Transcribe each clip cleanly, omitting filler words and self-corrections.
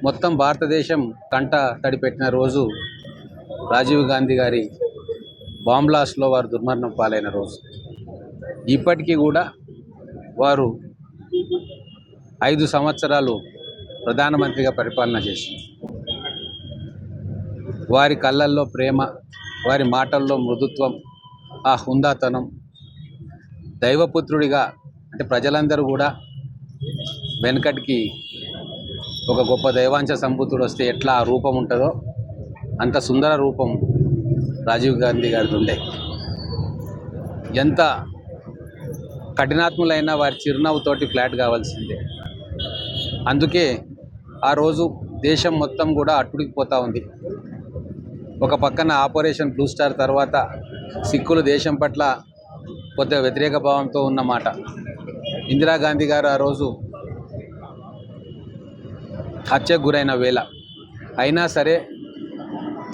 మొత్తం భారతదేశం కంట తడిపెట్టిన రోజు రాజీవ్ గాంధీ గారి బాంబ్ బ్లాస్ట్లో వారు దుర్మరణం పాలైన రోజు. ఇప్పటికీ కూడా వారు 5 సంవత్సరాలు ప్రధానమంత్రిగా పరిపాలన చేసింది. వారి కళ్ళల్లో ప్రేమ, వారి మాటల్లో మృదుత్వం, ఆ హుందాతనం, దైవపుత్రుడిగా అంటే ప్రజలందరూ కూడా వెనకటికి ఒక గొప్ప దైవాంశ సంభూతుడు వస్తే ఎట్లా ఆ రూపం ఉంటుందో అంత సుందర రూపం రాజీవ్ గాంధీ గారిది ఉండే. ఎంత కఠినాత్ములైనా వారి చిరునవ్వుతోటి ఫ్లాట్ కావాల్సిందే. అందుకే ఆ రోజు దేశం మొత్తం కూడా అట్టుడికిపోతూ ఉంది. ఒక పక్కన ఆపరేషన్ బ్లూ స్టార్ తర్వాత సిక్కులు దేశం పట్ల కొద్దిగా వ్యతిరేక భావంతో ఉన్నమాట. ఇందిరాగాంధీ గారు ఆ రోజు హత్యకు గురైన వేళ అయినా సరే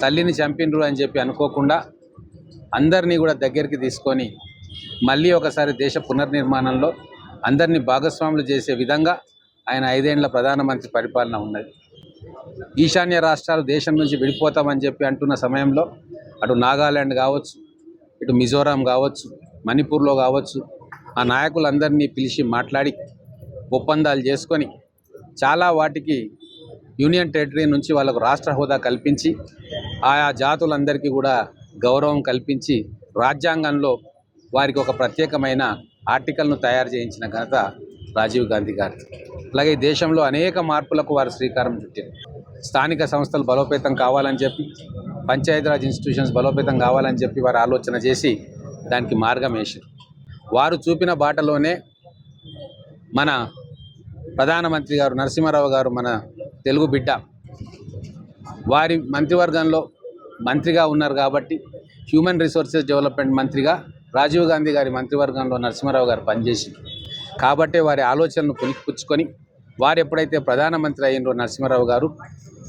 తల్లిని చంపినరు అని చెప్పి అనుకోకుండా అందరినీ కూడా దగ్గరికి తీసుకొని మళ్ళీ ఒకసారి దేశ పునర్నిర్మాణంలో అందరినీ భాగస్వాములు చేసే విధంగా ఆయన 5 ఏళ్ల ప్రధానమంత్రి పరిపాలన ఉన్నది. ఈశాన్య రాష్ట్రాలు దేశం నుంచి విడిపోతామని చెప్పి అంటున్న సమయంలో అటు నాగాల్యాండ్ కావచ్చు, ఇటు మిజోరాం కావచ్చు, మణిపూర్లో కావచ్చు, ఆ నాయకులందరినీ పిలిచి మాట్లాడి ఒప్పందాలు చేసుకొని చాలా వాటికి యూనియన్ టెరిటరీ నుంచి వాళ్ళకు రాష్ట్ర హోదా కల్పించి ఆయా జాతులందరికీ కూడా గౌరవం కల్పించి రాజ్యాంగంలో వారికి ఒక ప్రత్యేకమైన ఆర్టికల్ను తయారు చేయించిన ఘనత రాజీవ్ గాంధీ గారిది. అలాగే ఈ దేశంలో అనేక మార్పులకు వారు శ్రీకారం చుట్టారు. స్థానిక సంస్థలు బలోపేతం కావాలని చెప్పి, పంచాయతీరాజ్ ఇన్స్టిట్యూషన్స్ బలోపేతం కావాలని చెప్పి వారు ఆలోచన చేసి దానికి మార్గం వేశారు. వారు చూపిన బాటలోనే మన ప్రధానమంత్రి గారు నరసింహారావు గారు, మన తెలుగు బిడ్డ, వారి మంత్రివర్గంలో మంత్రిగా ఉన్నారు కాబట్టి హ్యూమన్ రిసోర్సెస్ డెవలప్మెంట్ మంత్రిగా రాజీవ్ గాంధీ గారి మంత్రివర్గంలో నరసింహారావు గారు పనిచేసారు. కాబట్టే వారి ఆలోచనను పుణికిపుచ్చుకొని వారు ఎప్పుడైతే ప్రధానమంత్రి అయినరో నరసింహారావు గారు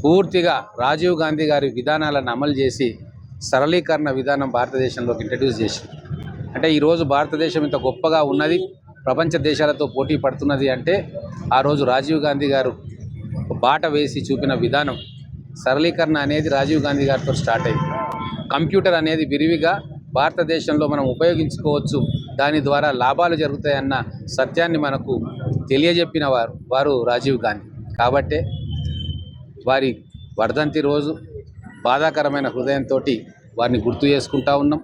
పూర్తిగా రాజీవ్ గాంధీ గారి విధానాలను అమలు చేసి సరళీకరణ విధానం భారతదేశంలోకి ఇంట్రడ్యూస్ చేశారు. అంటే ఈరోజు భారతదేశం ఇంత గొప్పగా ఉన్నది, ప్రపంచ దేశాలతో పోటీ పడుతున్నది అంటే ఆ రోజు రాజీవ్ గాంధీ గారు బాట వేసి చూపిన విధానం. సరళీకరణ అనేది రాజీవ్ గాంధీ గారితో స్టార్ట్ అయింది. కంప్యూటర్ అనేది విరివిగా భారతదేశంలో మనం ఉపయోగించుకోవచ్చు, దాని ద్వారా లాభాలు జరుగుతాయన్న సత్యాన్ని మనకు తెలియజెప్పిన వారు రాజీవ్ గాంధీ. కాబట్టే వారి వర్ధంతి రోజు బాధాకరమైన హృదయంతో వారిని గుర్తు చేసుకుంటూ ఉన్నాం.